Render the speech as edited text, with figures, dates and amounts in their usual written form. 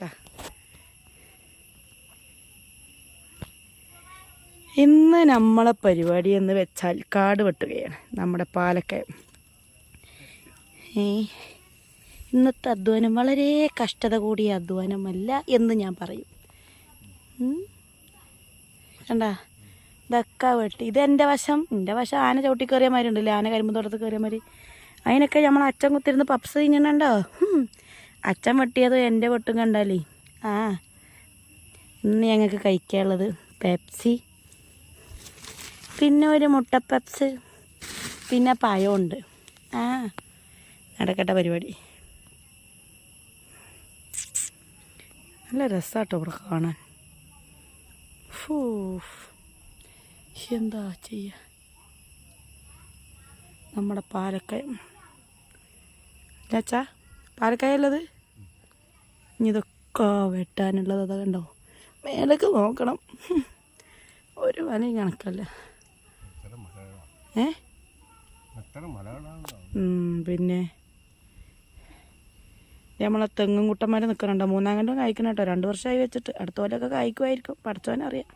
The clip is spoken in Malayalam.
ചാ ഇന്ന് നമ്മളെ പരിപാടി എന്ന് വെച്ചാൽ കാട് വെട്ടുകയാണ്. നമ്മുടെ പാലക്കയം. ഇന്നത്തെ അധ്വാനം വളരെ കഷ്ടത കൂടിയ അധ്വാനമല്ല എന്ന് ഞാൻ പറയും. കണ്ടാ ഇതൊക്കെ വെട്ടി. ഇതെൻ്റെ വശം. എൻ്റെ വശം ആന ചവിട്ടി കയറിയ മാതിരി ഉണ്ടല്ലേ, ആന കരിമ്പുതോട്ടത്ത് കയറിയ മാതിരി. അതിനൊക്കെ നമ്മൾ അച്ഛൻ കുത്തിരുന്ന് പപ്സ് തിന്നണുണ്ടോ? അച്ഛൻ വെട്ടിയത് എൻ്റെ വെട്ടും കണ്ടാലേ. ഇന്ന് ഞങ്ങൾക്ക് കഴിക്കാനുള്ളത് പെപ്സി, പിന്നെ ഒരു മുട്ട പെപ്സ്, പിന്നെ പഴമുണ്ട്. നടക്കട്ടെ പരിപാടി. നല്ല രസമാട്ടോ ഇവിടെ കാണാൻ. എന്താ ചെയ്യുക, നമ്മുടെ പാലക്കയം ചാച്ചാ, പാലക്കായുള്ളത്. ഇനി ഇതൊക്കെ വെട്ടാനുള്ളത് അതൊക്കെ ഉണ്ടോ? മേലേക്ക് നോക്കണം. ഒരു വലയും കണക്കല്ല. പിന്നെ നമ്മളെ തെങ്ങും കുട്ടന്മാർ നിൽക്കണുണ്ടോ? 3 കണ്ടും കായ്ക്കണം കേട്ടോ. 2 വർഷമായി വെച്ചിട്ട്. അടുത്ത പോലെയൊക്കെ കായ്ക്കുമായിരിക്കും, പഠിച്ചവനറിയാം.